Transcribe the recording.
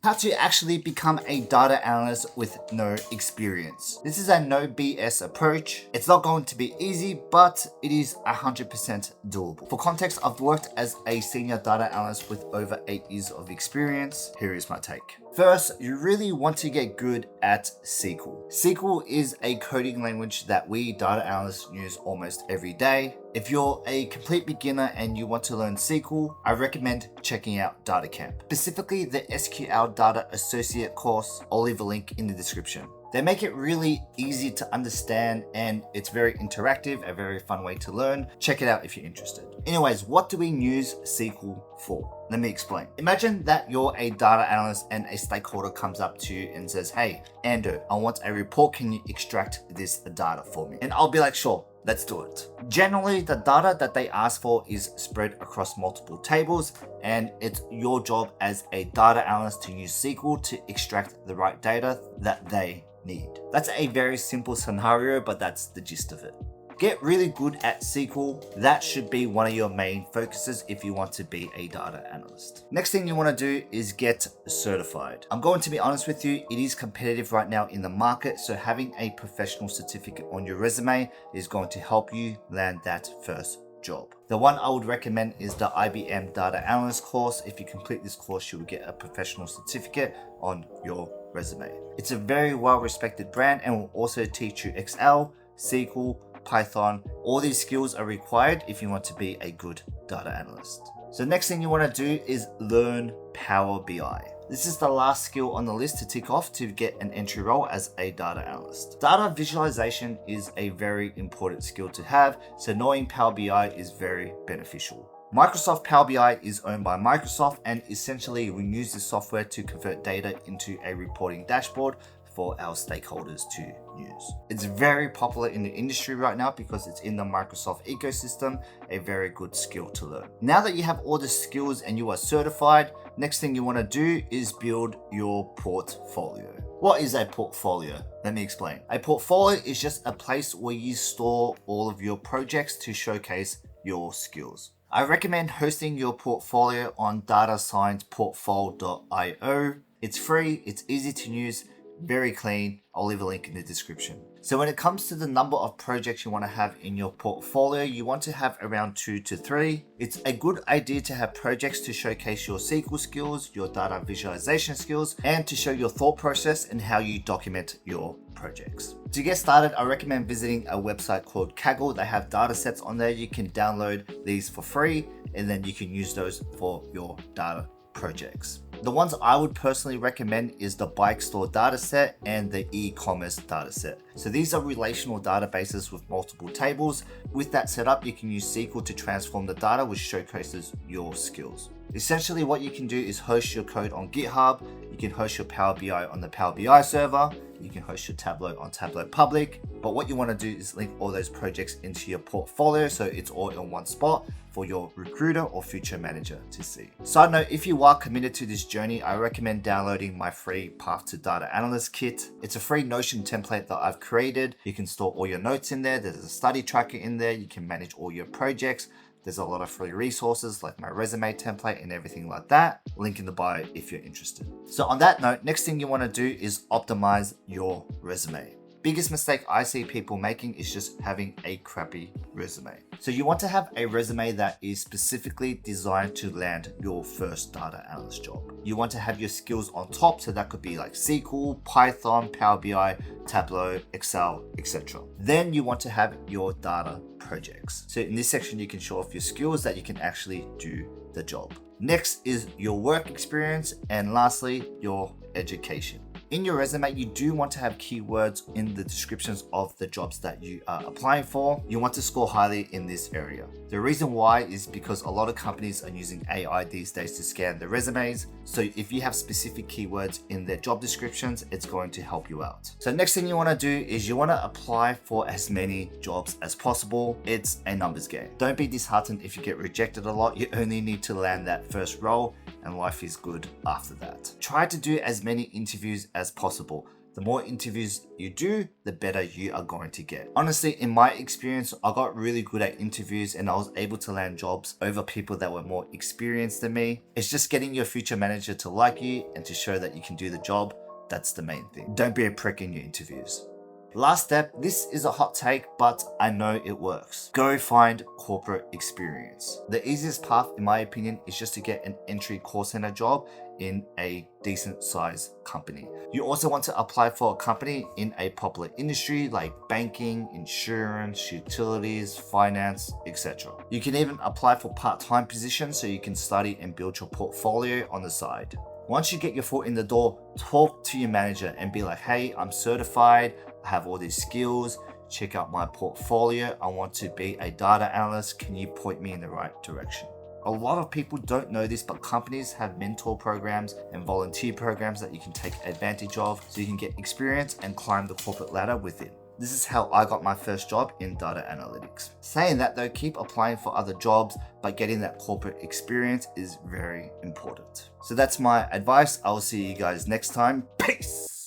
How to actually become a data analyst with no experience. This is a no BS approach. It's not going to be easy, but it is 100% doable. For context, I've worked as a senior data analyst with over 8 years of experience. Here is my take. First, you really want to get good at SQL. SQL is a coding language that we data analysts use almost every day. If you're a complete beginner and you want to learn SQL, I recommend checking out Data Camp, specifically the SQL Data Associate course. I'll leave a link in the description. They make it really easy to understand and it's very interactive, a very fun way to learn. Check it out if you're interested. Anyways, what do we use SQL for? Let me explain. Imagine that you're a data analyst and a stakeholder comes up to you and says, "Hey, Ando, I want a report. Can you extract this data for me?" And I'll be like, "Sure, let's do it." Generally, the data that they ask for is spread across multiple tables, and it's your job as a data analyst to use SQL to extract the right data that they need. That's a very simple scenario, but that's the gist of it. Get really good at SQL. That should be one of your main focuses if you want to be a data analyst. Next thing you want to do is get certified. I'm going to be honest with you, it is competitive right now in the market, so having a professional certificate on your resume is going to help you land that first job. The one I would recommend is the IBM Data Analyst course. If you complete this course, you will get a professional certificate on your resume. It's a very well-respected brand and will also teach you Excel, SQL, Python. All these skills are required if you want to be a good data analyst. So next thing you want to do is learn Power BI. This is the last skill on the list to tick off to get an entry role as a data analyst. Data visualization is a very important skill to have, so knowing Power BI is very beneficial. Microsoft Power BI is owned by Microsoft, and essentially we use this software to convert data into a reporting dashboard for our stakeholders to use. It's very popular in the industry right now because it's in the Microsoft ecosystem, a very good skill to learn. Now that you have all the skills and you are certified, next thing you want to do is build your portfolio. What is a portfolio? Let me explain. A portfolio is just a place where you store all of your projects to showcase your skills. I recommend hosting your portfolio on datascienceportfolio.io. It's free, it's easy to use, very clean. I'll leave a link in the description. So when it comes to the number of projects you want to have in your portfolio, you want to have around 2 to 3. It's a good idea to have projects to showcase your SQL skills, your data visualization skills, and to show your thought process and how you document your projects. To get started, I recommend visiting a website called Kaggle. They have data sets on there. You can download these for free and then you can use those for your data projects. The ones I would personally recommend is the bike store dataset and the e-commerce dataset. So these are relational databases with multiple tables. With that setup, you can use SQL to transform the data, which showcases your skills. Essentially, what you can do is host your code on GitHub. You can host your Power BI on the Power BI server. You can host your Tableau on Tableau Public. But what you want to do is link all those projects into your portfolio so it's all in one spot for your recruiter or future manager to see. Side note, if you are committed to this journey, I recommend downloading my free Path to Data Analyst kit. It's a free Notion template that I've created. You can store all your notes in there. There's a study tracker in there. You can manage all your projects. There's a lot of free resources like my resume template and everything like that. Link in the bio if you're interested. So on that note, next thing you want to do is optimize your resume. Biggest mistake I see people making is just having a crappy resume. So you want to have a resume that is specifically designed to land your first data analyst job. You want to have your skills on top, so that could be like SQL, Python, Power BI, Tableau, Excel, etc. Then you want to have your data projects. So in this section, you can show off your skills that you can actually do the job. Next is your work experience, and lastly, your education. In your resume, you do want to have keywords in the descriptions of the jobs that you are applying for. You want to score highly in this area. The reason why is because a lot of companies are using AI these days to scan the resumes. So if you have specific keywords in their job descriptions, it's going to help you out. So next thing you want to do is you want to apply for as many jobs as possible. It's a numbers game. Don't be disheartened if you get rejected a lot. You only need to land that first role and life is good after that. Try to do as many interviews as possible. The more interviews you do, the better you are going to get. Honestly, in my experience, I got really good at interviews and I was able to land jobs over people that were more experienced than me. It's just getting your future manager to like you and to show that you can do the job. That's the main thing. Don't be a prick in your interviews. Last step, this is a hot take, but I know it works. Go find corporate experience. The easiest path, in my opinion, is just to get an entry call center job in a decent size company. You also want to apply for a company in a popular industry like banking, insurance, utilities, finance, etc. You can even apply for part-time positions so you can study and build your portfolio on the side. Once you get your foot in the door, talk to your manager and be like, hey, I'm certified, I have all these skills, check out my portfolio, I want to be a data analyst, can you point me in the right direction? A lot of people don't know this, but companies have mentor programs and volunteer programs that you can take advantage of so you can get experience and climb the corporate ladder within. This is how I got my first job in data analytics. Saying that though, keep applying for other jobs, but getting that corporate experience is very important. So that's my advice. I will see you guys next time. Peace!